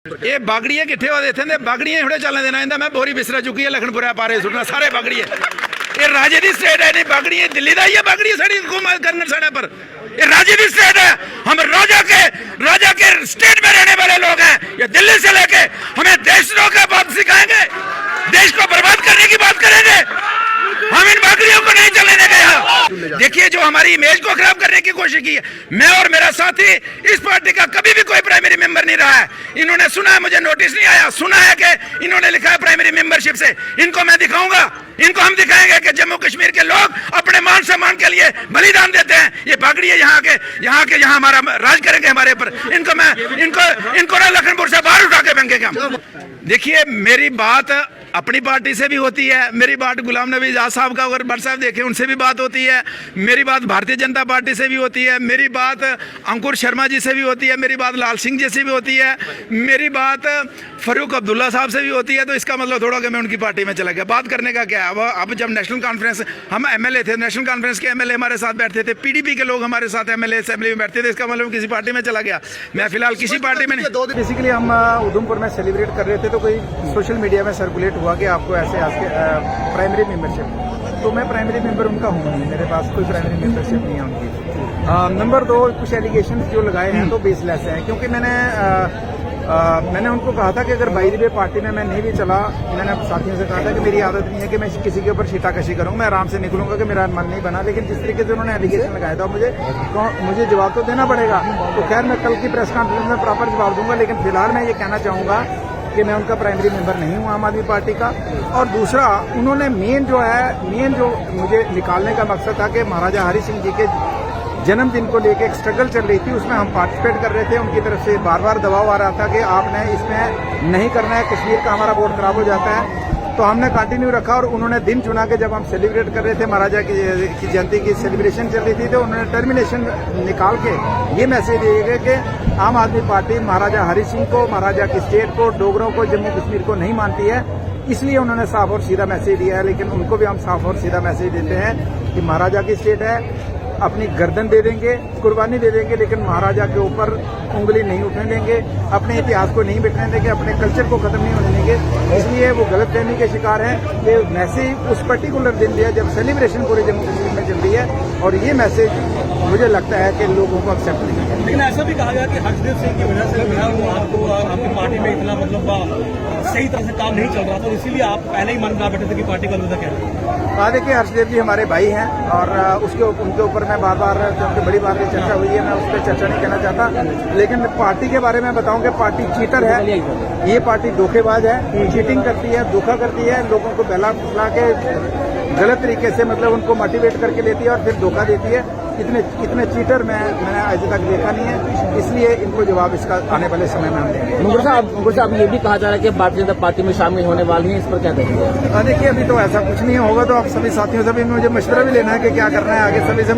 ये बागड़िए किट्ठे होते थे बागड़िए थोड़े चलने देना इंदा मैं बोरी बिसरा चुकी है लखनपुरा पारे सुटना सारे बागड़िए ये राजे दी स्टेट है नहीं बागड़िए दिल्ली का ही है बागड़िए साड़ी हुकूमत करने साढ़े पर ये राजे दी स्टेट है। हम राजा के स्टेट में रहने वाले लोग हैं। ये दिल्ली से लेके हमें देशद्रोह का बात सिखाएंगे, देश को बर्बाद करने की बात करेंगे। हम इन बागड़ियों को नहीं चलने देंगे। यहाँ देखिए जो हमारी इमेज को खराब करने की कोशिश की है। मैं और मेरा साथी इस पार्टी का कभी भी कोई प्राइमरी मेंबर नहीं रहा है। इन्होंने सुना है, मुझे नोटिस नहीं आया, सुना है कि इन्होंने लिखा है प्राइमरी मेंबरशिप से। इनको मैं दिखाऊंगा, इनको हम दिखाएंगे कि जम्मू कश्मीर के लोग अपने मान सम्मान के लिए बलिदान देते हैं। ये बागड़िए यहाँ हमारा राज करेंगे हमारे ऊपर। इनको ना लखनपुर से बाहर उठा के फेंकेंगे हम। देखिए मेरी बात अपनी पार्टी से भी होती है, मेरी बात गुलाम नबी आज़ाद साहब का अगर भट्ट साहब देखें उनसे भी बात होती है, मेरी बात भारतीय जनता पार्टी से भी होती है, मेरी बात अंकुर शर्मा जी से भी होती है, मेरी बात लाल सिंह जी से भी होती है, मेरी बात फारूक अब्दुल्ला साहब से भी होती है। तो इसका मतलब थोड़ा कि मैं उनकी पार्टी में चला गया। बात करने का क्या है। अब जब नेशनल कॉन्फ्रेंस हम एमएलए थे, नेशनल कॉन्फ्रेंस के एमएलए हमारे साथ बैठते थे, पीडीपी के लोग हमारे साथ एमएलए असेंबली में बैठते थे। इसका मतलब किसी पार्टी में चला गया। मैं फिलहाल किसी पार्टी में नहीं। बेसिकली हम उधमपुर में सेलिब्रेट कर रहे थे तो कोई सोशल मीडिया में सर्कुलेट हुआ कि आपको ऐसे प्राइमरी मेंबरशिप, तो मैं प्राइमरी मेंबर उनका हूँ नहीं, मेरे पास कोई प्राइमरी मेंबरशिप नहीं है उनकी। नंबर 2, कुछ एलिगेशन जो लगाए हैं तो बेसलेस है, क्योंकि मैंने उनको कहा था कि अगर बाई द वे पार्टी में मैं नहीं भी चला, मैंने साथियों से कहा था कि मेरी आदत नहीं है कि मैं किसी के ऊपर शीटाकशी करूँ, मैं आराम से निकलूंगा कि मेरा मन नहीं बना। लेकिन जिस तरीके से उन्होंने एलिगेशन लगाया था मुझे जवाब तो देना पड़ेगा। तो खैर मैं कल की प्रेस कॉन्फ्रेंस में प्रॉपर जवाब दूंगा। लेकिन फिलहाल मैं ये कहना चाहूँगा कि मैं उनका प्राइमरी मेंबर नहीं हूँ आम आदमी पार्टी का। और दूसरा, उन्होंने मेन जो मुझे निकालने का मकसद था कि महाराजा हरि सिंह जी के जन्मदिन को लेकर एक स्ट्रगल चल रही थी, उसमें हम पार्टिसिपेट कर रहे थे। उनकी तरफ से बार बार दबाव आ रहा था कि आपने इसमें नहीं करना है, कश्मीर का हमारा वोट खराब हो जाता है। तो हमने कंटिन्यू रखा और उन्होंने दिन चुना के जब हम सेलिब्रेट कर रहे थे, महाराजा की जयंती की सेलिब्रेशन चल रही थी, तो उन्होंने टर्मिनेशन निकाल के ये मैसेज दिए गए कि आम आदमी पार्टी महाराजा हरि सिंह को, महाराजा की स्टेट को, डोगरों को, जम्मू कश्मीर को नहीं मानती है। इसलिए उन्होंने साफ और सीधा मैसेज दिया है। लेकिन उनको भी हम साफ और सीधा मैसेज देते हैं कि महाराजा की स्टेट है, अपनी गर्दन दे देंगे, कुर्बानी दे देंगे, लेकिन महाराजा के ऊपर उंगली नहीं उठने देंगे, अपने इतिहास को नहीं मिटने देंगे, अपने कल्चर को खत्म नहीं होने देंगे। इसलिए वो गलतफहमी के शिकार हैं कि मैसेज उस पर्टिकुलर दिन दिया जब सेलिब्रेशन पूरे जम्मू कश्मीर में चल रही है। और ये मैसेज मुझे लगता है कि लोगों को एक्सेप्ट नहीं है। लेकिन ऐसा भी कहा गया कि हर्षदेव सिंह की वजह से जो है वो आपको आपकी पार्टी में इतना सही तरह से काम नहीं चल रहा था, इसीलिए आप पहले ही मन बना बैठे थे कि पार्टी का अलविदा कहना। देखिए हर्षदेव जी हमारे भाई हैं और उनके ऊपर मैं बार बार जब बड़ी बार चर्चा हुई है, मैं उस पर चर्चा नहीं करना चाहता। लेकिन पार्टी के बारे में बताऊं कि पार्टी चीटर है, ये पार्टी धोखेबाज है, चीटिंग करती है, धोखा करती है, लोगों को बहला फुसला के गलत तरीके से मतलब उनको मोटिवेट करके लेती है और फिर धोखा देती है। इतने चीटर मैंने आज तक देखा नहीं है, इसलिए इनको जवाब इसका आने वाले समय में हम देंगे। मुंगुर साहब ये भी कहा जा रहा है कि भारतीय जनता पार्टी में शामिल होने वाली है, इस पर क्या कहेंगे? देखिए अभी तो ऐसा कुछ नहीं होगा, तो आप सभी साथियों से भी मुझे मशवरा भी लेना है कि क्या करना है आगे। सभी से